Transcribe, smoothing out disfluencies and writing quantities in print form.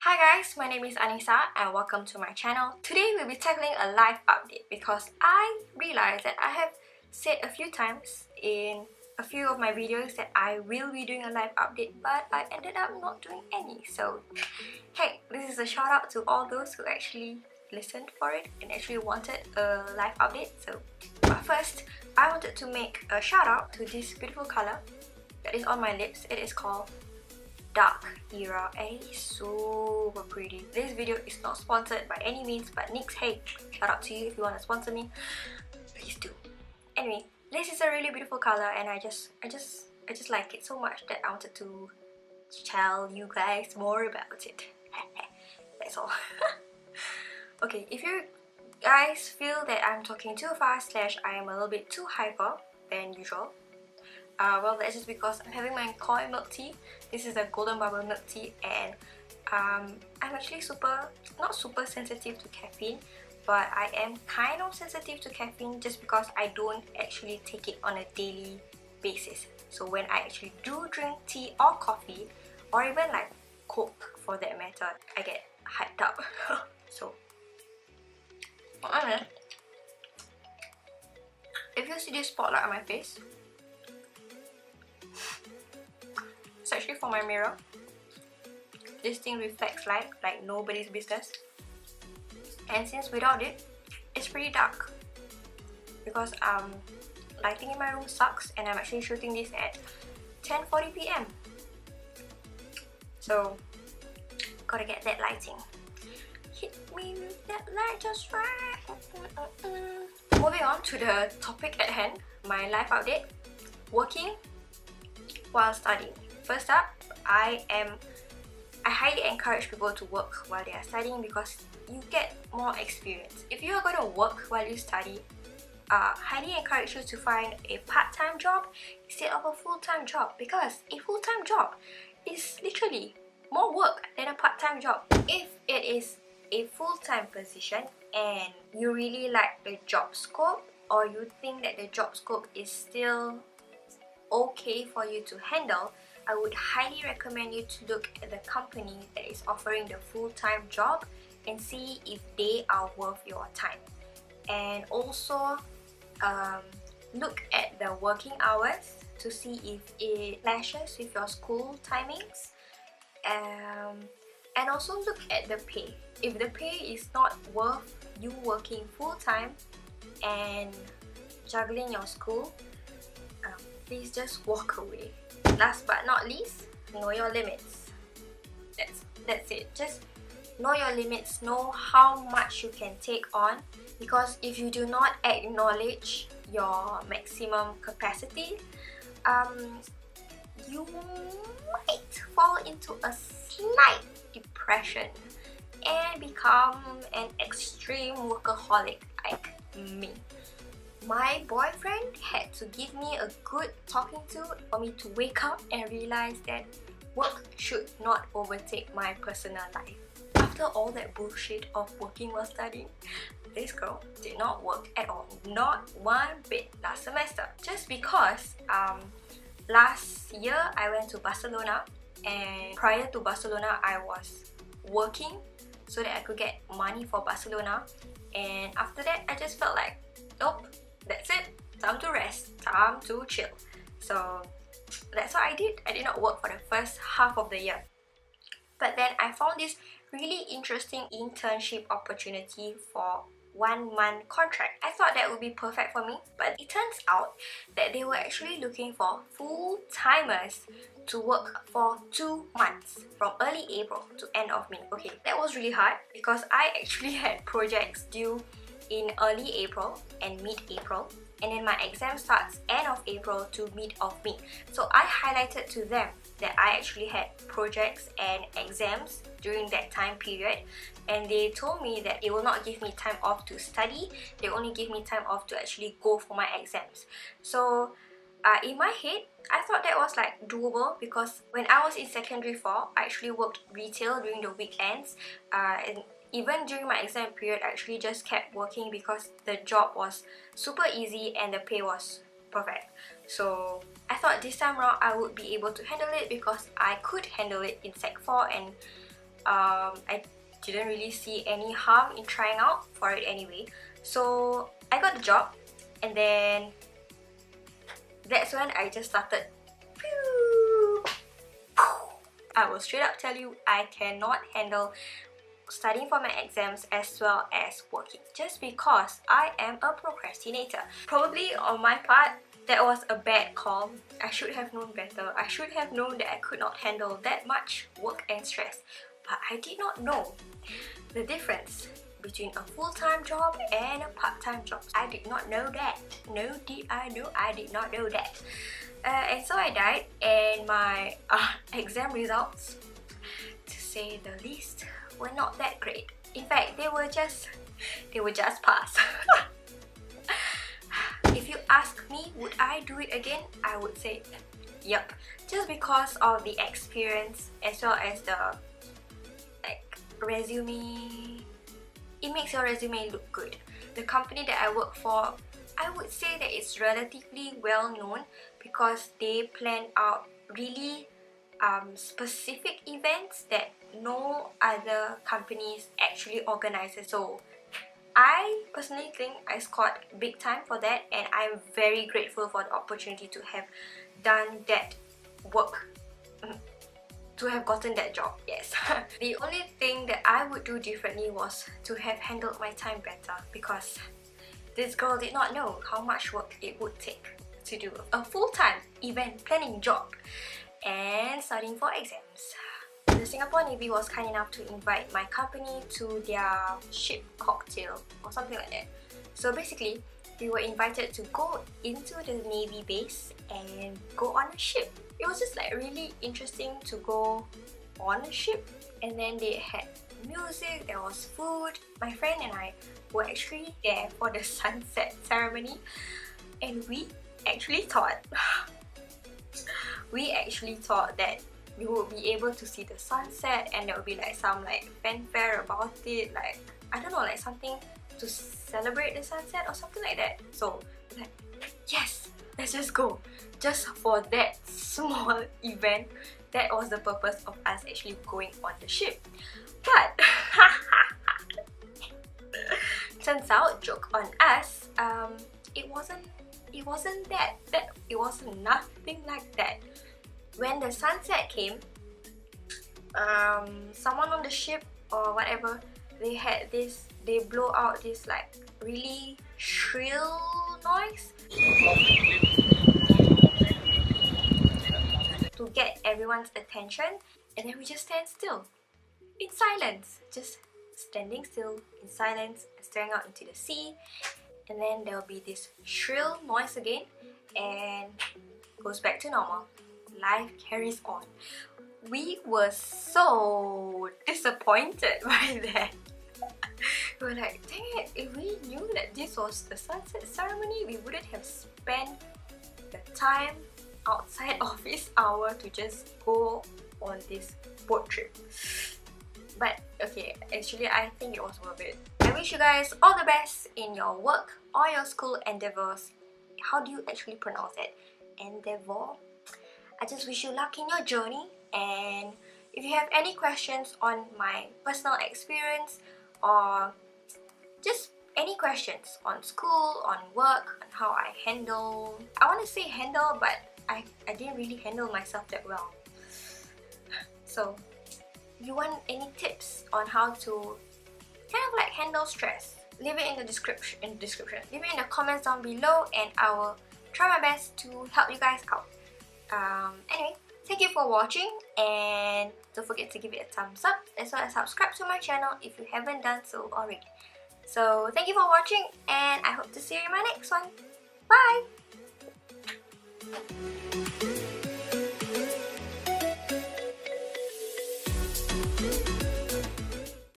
Hi guys, my name is Anissa and welcome to my channel. Today we'll be tackling a life update because I realized that I have said a few times in a few of my videos that I will be doing a live update, but I ended up not doing any. So hey, this is a shout out to all those who actually listened for it and actually wanted a live update. But first, I wanted to make a shout out to this beautiful color that is on my lips. It is called Dark Era and it is super pretty. This video is not sponsored by any means, but NYX, hey, shout out to you if you want to sponsor me, please do. Anyway, this is a really beautiful color and I just like it so much that I wanted to tell you guys more about it. That's all. Okay, if you guys feel that I'm talking too fast / I am a little bit too hyper than usual, well, that's just because I'm having my koi milk tea. This is a golden bubble milk tea and I'm actually not super sensitive to caffeine, but I am kind of sensitive to caffeine just because I don't actually take it on a daily basis. So when I actually do drink tea or coffee, or even like Coke for that matter, I get hyped up. So, if you see this spotlight on my face, it's actually for my mirror. This thing reflects light like nobody's business, and since without it, it's pretty dark because lighting in my room sucks and I'm actually shooting this at 10:40 p.m. So gotta get that lighting. Hit me with that light just right. Moving on to the topic at hand, my life update. Working while studying. First up, I highly encourage people to work while they are studying because you get more experience. If you are going to work while you study, highly encourage you to find a part-time job instead of a full-time job, because a full-time job is literally more work than a part-time job. If it is a full-time position and you really like the job scope, or you think that the job scope is still okay for you to handle, I would highly recommend you to look at the company that is offering the full-time job and see if they are worth your time. And also look at the working hours to see if it clashes with your school timings, and also look at the pay. If the pay is not worth you working full-time and juggling your school, please just walk away. Last but not least, know your limits. That's it. Just know your limits, know how much you can take on, because if you do not acknowledge your maximum capacity, you might fall into a slight depression and become an extreme workaholic like me. My boyfriend had to give me a good talking to for me to wake up and realize that work should not overtake my personal life. After all that bullshit of working while studying, this girl did not work at all, not one bit last semester. Just because last year I went to Barcelona, and prior to Barcelona I was working so that I could get money for Barcelona, and after that I just felt like, nope, that's it, time to rest, time to chill. So that's what I did. I did not work for the first half of the year. But then I found this really interesting internship opportunity for 1 month contract. I thought that would be perfect for me, but it turns out that they were actually looking for full-timers to work for 2 months, from early April to end of May. Okay, that was really hard because I actually had projects due in early April and mid-April, and then my exam starts end of April to mid of May. So I highlighted to them that I actually had projects and exams during that time period, and they told me that they will not give me time off to study, they only give me time off to actually go for my exams. So in my head, I thought that was like doable, because when I was in secondary 4, I actually worked retail during the weekends, and even during my exam period, I actually just kept working because the job was super easy and the pay was perfect. So I thought this time around I would be able to handle it because I could handle it in Sec 4, and I didn't really see any harm in trying out for it anyway. So I got the job, and then that's when I just started. I will straight up tell you, I cannot handle studying for my exams as well as working, just because I am a procrastinator. Probably on my part, that was a bad call. I should have known better. I should have known that I could not handle that much work and stress. But I did not know the difference between a full-time job and a part-time job. I did not know that. No, did I know? I did not know that. And so I died, and my exam results, to say the least, were not that great. In fact, they were just pass. If you ask me, would I do it again? I would say, yep. Just because of the experience as well as the resume. It makes your resume look good. The company that I work for, I would say that it's relatively well known because they plan out really specific events that no other companies actually organizes. So I personally think I scored big time for that, and I'm very grateful for the opportunity to have done that work, to have gotten that job, yes. The only thing that I would do differently was to have handled my time better, because this girl did not know how much work it would take to do a full-time event planning job and studying for exams. The Singapore Navy was kind enough to invite my company to their ship cocktail or something like that. So basically, we were invited to go into the Navy base and go on a ship. It was just like really interesting to go on a ship, and then they had music, there was food. My friend and I were actually there for the sunset ceremony, and we actually thought that we would be able to see the sunset, and there would be like some like fanfare about it, like I don't know, like something to celebrate the sunset or something like that. So like, yes, let's just go. Just for that small event, that was the purpose of us actually going on the ship. But turns out, joke on us, it wasn't nothing like that. When the sunset came, someone on the ship or whatever, they blow out this like really shrill noise to get everyone's attention, and then we just stand still in silence, just standing still in silence and staring out into the sea, and then there will be this shrill noise again and goes back to normal. Life carries on. We were so disappointed by that. We were like, dang it, if we knew that this was the sunset ceremony, we wouldn't have spent the time outside office hour to just go on this boat trip. But okay, actually I think it was worth it. I wish you guys all the best in your work or your school endeavors. How do you actually pronounce it? Endeavor? I just wish you luck in your journey, and if you have any questions on my personal experience or just any questions on school, on work, on how I handle, I want to say handle, but I didn't really handle myself that well. So if you want any tips on how to kind of like handle stress, leave it in the description. Leave it in the comments down below, and I will try my best to help you guys out. Anyway, thank you for watching, and don't forget to give it a thumbs up as well as subscribe to my channel if you haven't done so already. So thank you for watching, and I hope to see you in my next one. Bye!